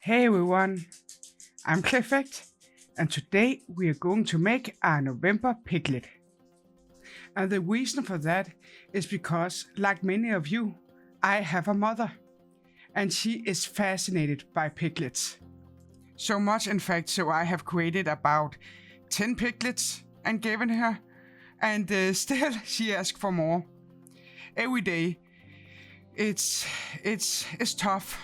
Hey everyone, I'm Clayfact, and today we are going to make a November Piglet. And the reason for that is because, like many of you, I have a mother, and she is fascinated by piglets. So much, in fact, so I have created about 10 piglets and given her, and still she asks for more. Every day, it's tough.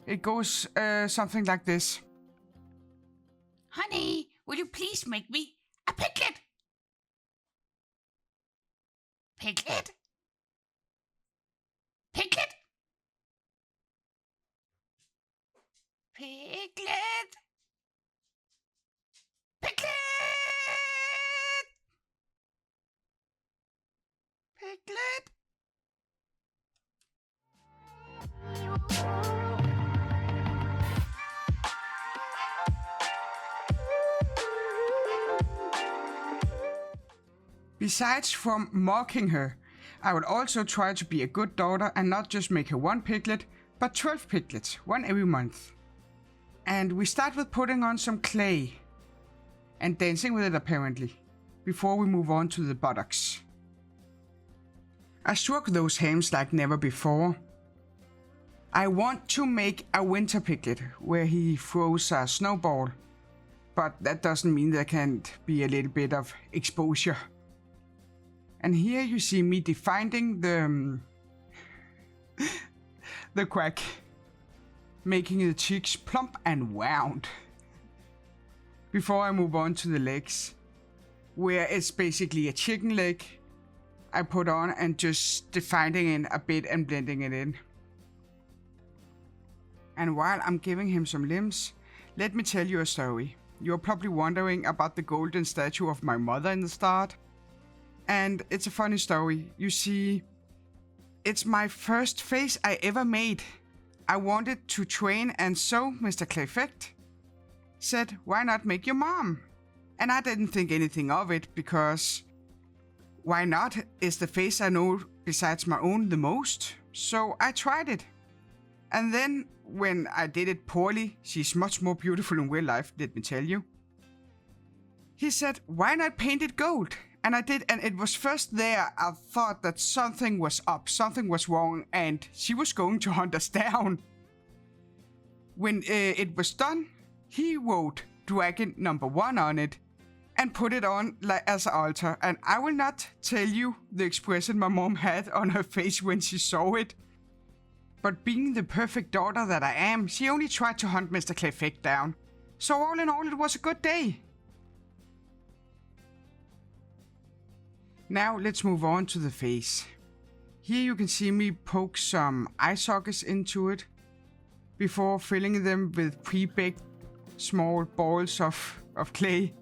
It goes something like this. Honey, will you please make me a piglet? Piglet? Piglet? Piglet? Piglet? Piglet? Besides from mocking her, I would also try to be a good daughter and not just make her one piglet, but 12 piglets, one every month. And we start with putting on some clay and dancing with it apparently, before we move on to the buttocks. I struck those hams like never before. I want to make a winter piglet where he throws a snowball, but that doesn't mean there can't be a little bit of exposure. And here you see me defining the crack, making the cheeks plump and round. Before I move on to the legs, where it's basically a chicken leg, I put on and just defining it a bit and blending it in. And while I'm giving him some limbs, let me tell you a story. You're probably wondering about the golden statue of my mother in the start. And it's a funny story. You see, it's my first face I ever made. I wanted to train, and so Mr. Clayfact said, why not make your mom? And I didn't think anything of it, because why not is the face I know besides my own the most. So I tried it. And then when I did it poorly, she's much more beautiful in real life, let me tell you. He said, why not paint it gold? And I did, and it was first there I thought that something was up, something was wrong, and she was going to hunt us down. When it was done, he wrote Dragon number 1 on it and put it on like as an altar. And I will not tell you the expression my mom had on her face when she saw it. But being the perfect daughter that I am, she only tried to hunt Mr. Clayfact down. So all in all, it was a good day. Now let's move on to the face. Here you can see me poke some eye sockets into it before filling them with pre-baked small balls of clay.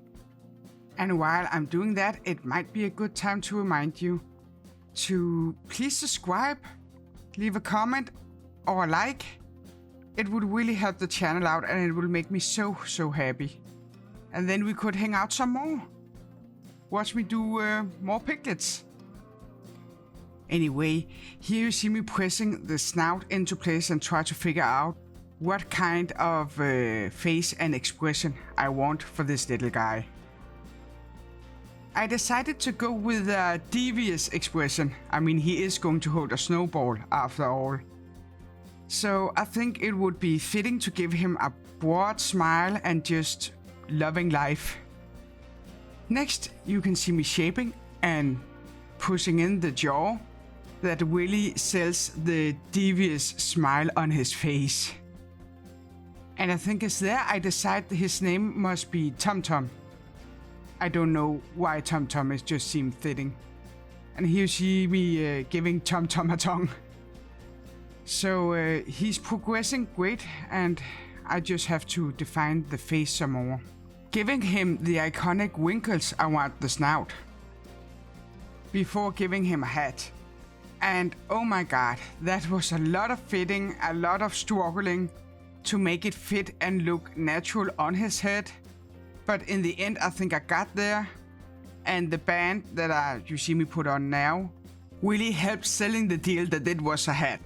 And while I'm doing that, it might be a good time to remind you to please subscribe, leave a comment or a like. It would really help the channel out, and it will make me so happy. And then we could hang out some more. Watch me do more piglets. Anyway, here you see me pressing the snout into place and try to figure out what kind of face and expression I want for this little guy. I decided to go with a devious expression. I mean, he is going to hold a snowball after all. So I think it would be fitting to give him a broad smile and just loving life. Next, you can see me shaping and pushing in the jaw that really sells the devious smile on his face. And I think it's there I decide his name must be Tom-Tom. I don't know why Tom-Tom, it just seemed fitting. And here you see me giving Tom-Tom a tongue. So he's progressing great, and I just have to define the face some more. Giving him the iconic wrinkles I want the snout. Before giving him a hat. And oh my god, that was a lot of fitting, a lot of struggling to make it fit and look natural on his head. But in the end, I think I got there. And the band that you see me put on now really helped selling the deal that it was a hat.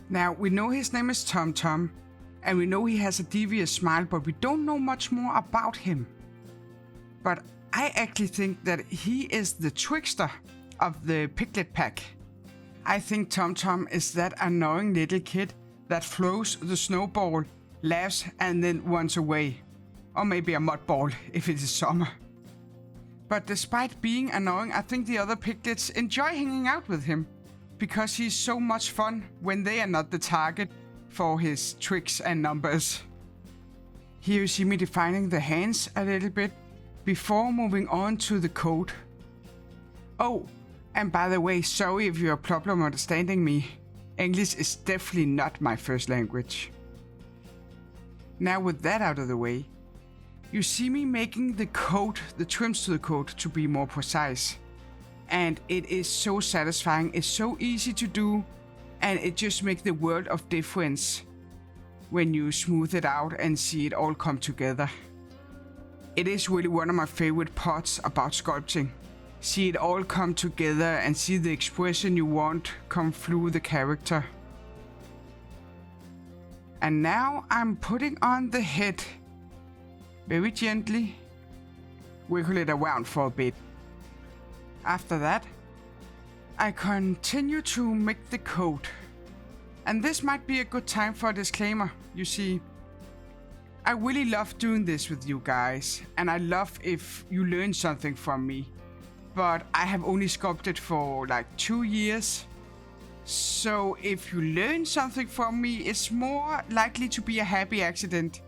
Now, we know his name is Tom-Tom, And we know he has a devious smile, but we don't know much more about him. But I actually think that he is the trickster of the Piglet pack. I think Tom-Tom is that annoying little kid that throws the snowball, laughs, and then runs away. Or maybe a mud ball if it is summer. But despite being annoying, I think the other piglets enjoy hanging out with him, because he's so much fun when they are not the target for his tricks and numbers. Here you see me defining the hands a little bit before moving on to the coat. Oh, and by the way, sorry if you have a problem understanding me. English is definitely not my first language. Now with that out of the way, you see me making the coat, the trims to the coat, to be more precise. And it is so satisfying, it's so easy to do, and it just makes the world of difference when you smooth it out and see it all come together. It is really one of my favorite parts about sculpting. See it all come together and see the expression you want come through the character. And now I'm putting on the head. Very gently. Wiggle it around for a bit. After that, I continue to make the coat. And this might be a good time for a disclaimer. You see, I really love doing this with you guys, and I love if you learn something from me. But I have only sculpted for like 2 years. So if you learn something from me, it's more likely to be a happy accident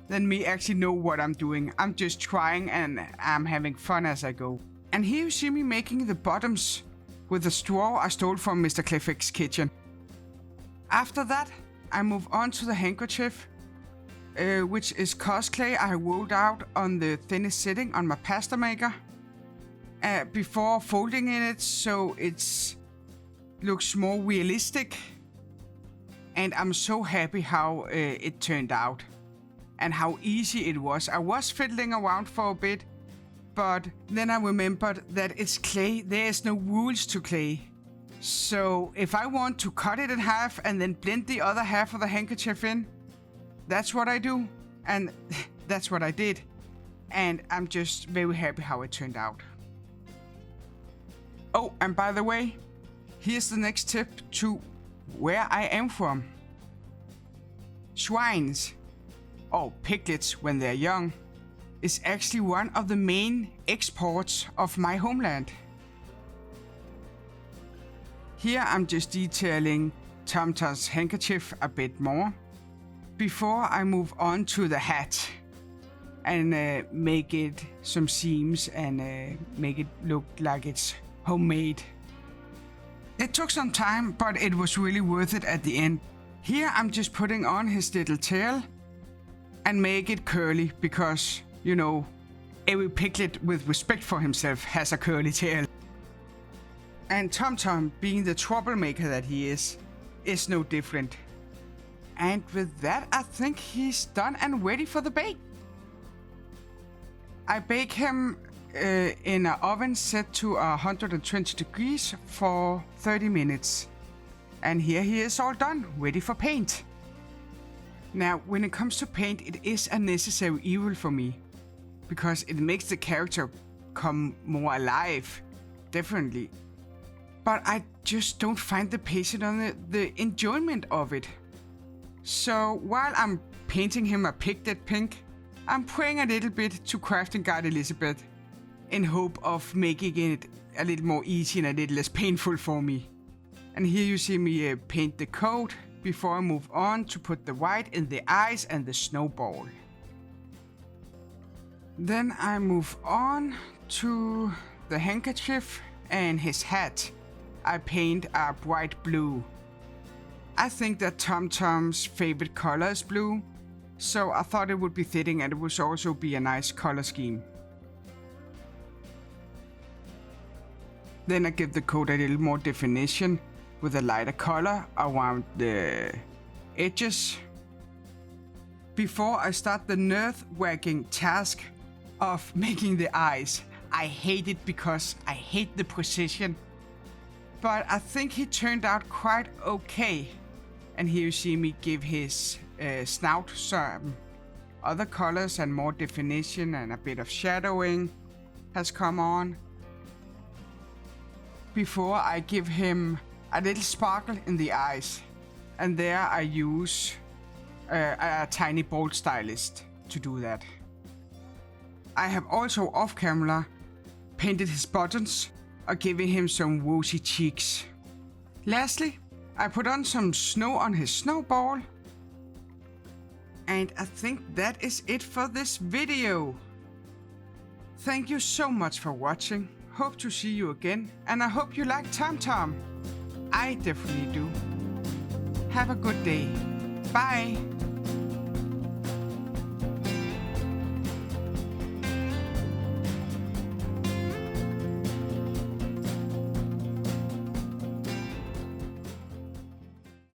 than me actually know what I'm doing. I'm just trying and I'm having fun as I go. And here you see me making the bottoms with the straw I stole from Mr. Clifford's kitchen. After that, I move on to the handkerchief, which is cast clay I rolled out on the thinnest setting on my pasta maker. Before folding in it, so it looks more realistic. And I'm so happy how it turned out. And how easy it was. I was fiddling around for a bit, but then I remembered that it's clay. There is no rules to clay. So if I want to cut it in half and then blend the other half of the handkerchief in, that's what I do. And that's what I did. And I'm just very happy how it turned out. Oh, and by the way, here's the next tip to where I am from. Swines, or piglets when they're young, is actually one of the main exports of my homeland. Here I'm just detailing Tom-Tom's handkerchief a bit more before I move on to the hat and make it some seams and make it look like it's homemade. It took some time, but it was really worth it at the end. Here I'm just putting on his little tail and make it curly because, you know, every piglet with respect for himself has a curly tail. And Tom-Tom, being the troublemaker that he is no different. And with that, I think he's done and ready for the bake. I bake him in an oven set to 120 degrees for 30 minutes. And here he is all done, ready for paint. Now, when it comes to paint, it is a necessary evil for me, because it makes the character come more alive, definitely. But I just don't find the patience on the enjoyment of it. So while I'm painting him a piglet pink, I'm praying a little bit to Crafting Guide Elizabeth in hope of making it a little more easy and a little less painful for me. And here you see me paint the coat before I move on to put the white in the eyes and the snowball. Then I move on to the handkerchief and his hat. I paint a bright blue. I think that Tom-Tom's favorite color is blue, so I thought it would be fitting and it would also be a nice color scheme. Then I give the coat a little more definition with a lighter color around the edges. Before I start the nerve-wracking task of making the eyes. I hate it because I hate the precision. But I think he turned out quite okay. And here you see me give his snout some other colors and more definition, and a bit of shadowing has come on. Before I give him a little sparkle in the eyes, and there I use a tiny bolt stylist to do that. I have also off camera painted his buttons or giving him some rosy cheeks. Lastly, I put on some snow on his snowball. And I think that is it for this video. Thank you so much for watching. Hope to see you again, and I hope you like Tom-Tom. I definitely do. Have a good day. Bye.